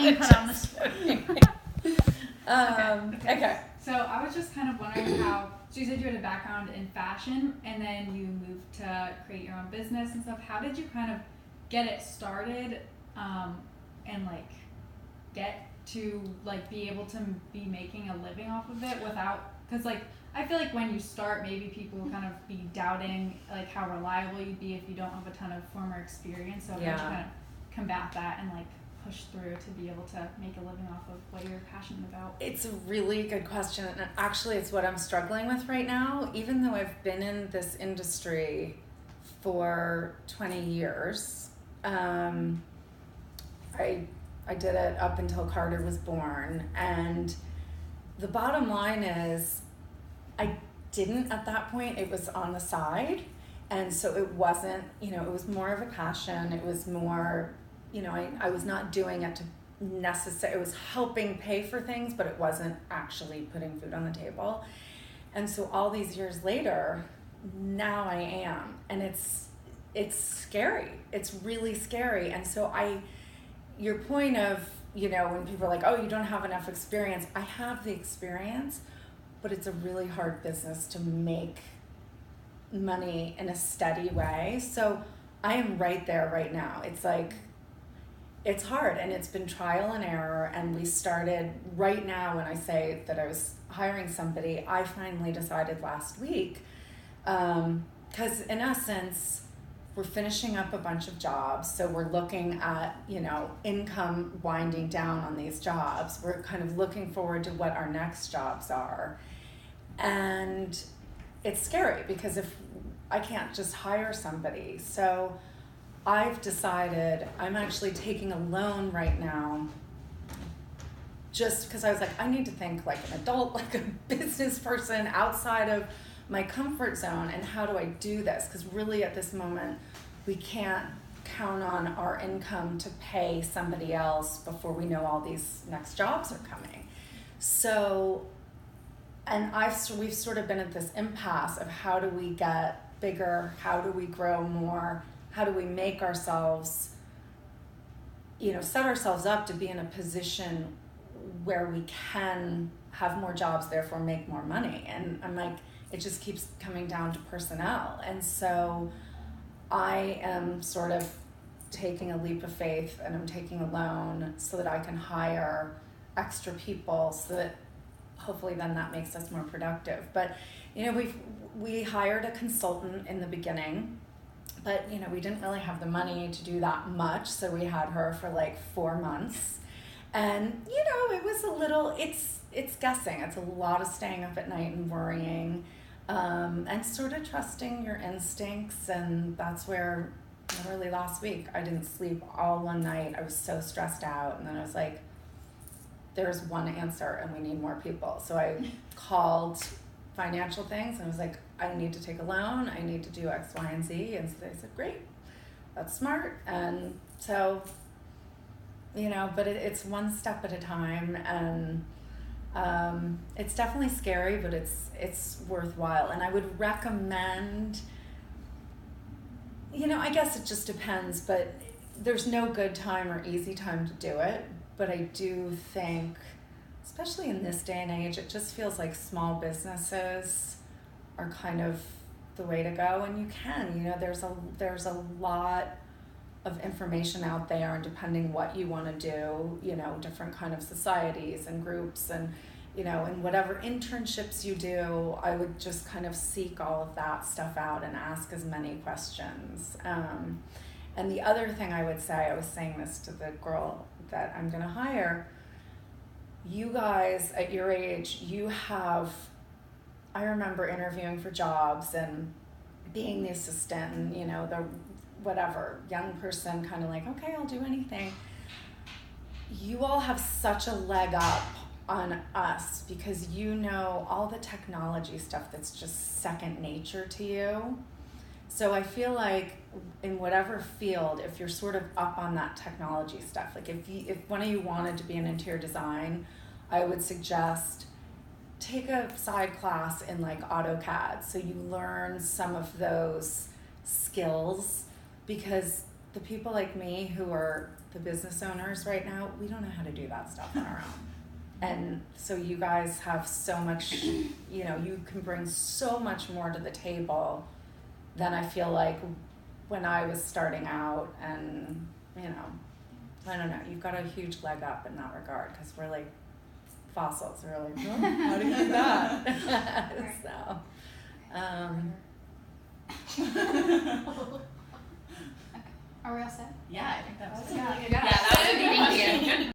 being put on the spot. Okay. So I was just kind of wondering how, so you said you had a background in fashion and then you moved to create your own business and stuff. How did you kind of get it started and like get to like be able to be making a living off of it without, because like I feel like when you start, maybe people will kind of be doubting like how reliable you'd be if you don't have a ton of former experience. So how did you kind of combat that and like push through to be able to make a living off of what you're passionate about? It's a really good question, and actually it's what I'm struggling with right now. Even though I've been in this industry for 20 years, I did it up until Carter was born, and the bottom line is I didn't at that point. It was on the side, and so it wasn't, it was more of a passion. It was more, I was not doing it to necessarily, it was helping pay for things, but it wasn't actually putting food on the table. And so all these years later, now I am, and it's scary. It's really scary. And so your point of, when people are like, oh, you don't have enough experience. I have the experience, but it's a really hard business to make money in a steady way. So I am right there right now. It's like, it's hard, and it's been trial and error. And we started right now. When I say that I was hiring somebody, I finally decided last week, because in essence, we're finishing up a bunch of jobs. So we're looking at, income winding down on these jobs. We're kind of looking forward to what our next jobs are. And it's scary because if I can't just hire somebody. So I've decided I'm actually taking a loan right now, just because I was like, I need to think like an adult, like a business person outside of my comfort zone, and how do I do this? Because really at this moment, we can't count on our income to pay somebody else before we know all these next jobs are coming. So, and we've sort of been at this impasse of how do we get bigger? How do we grow more? How do we make ourselves, set ourselves up to be in a position where we can have more jobs, therefore make more money? And I'm like, it just keeps coming down to personnel. And so I am sort of taking a leap of faith, and I'm taking a loan so that I can hire extra people, so that hopefully then that makes us more productive. But, we hired a consultant in the beginning, but, we didn't really have the money to do that much. So we had her for like 4 months. And, it was a little, it's guessing. It's a lot of staying up at night and worrying. And sort of trusting your instincts. And that's where literally last week I didn't sleep all one night. I was so stressed out, and then I was like, there's one answer and we need more people. So I called financial things and I was like, I need to take a loan, I need to do X, Y, and Z. And so they said, great, that's smart. And so, but it's one step at a time. And it's definitely scary, but it's worthwhile. And I would recommend, I guess it just depends, but there's no good time or easy time to do it. But I do think, especially in this day and age, it just feels like small businesses are kind of the way to go. And you can, there's a lot of information out there, and depending what you want to do, different kind of societies and groups, and and whatever internships you do, I would just kind of seek all of that stuff out and ask as many questions. And the other thing I would say, I was saying this to the girl that I'm going to hire, you guys at your age, I remember interviewing for jobs and being the assistant and, the whatever, young person kind of like, okay, I'll do anything. You all have such a leg up on us because all the technology stuff that's just second nature to you. So I feel like in whatever field, if you're sort of up on that technology stuff, like if one of you wanted to be in interior design, I would suggest take a side class in like AutoCAD, so you learn some of those skills, because the people like me who are the business owners right now, we don't know how to do that stuff on our own. And so you guys have so much, you know, you can bring so much more to the table than I feel like when I was starting out. And, you know, I don't know, you've got a huge leg up in that regard, because we're like fossils. We're like, oh, how do you do that? So, Are we all set? Yeah, I think that was Yeah. good. Yeah, that was a good one.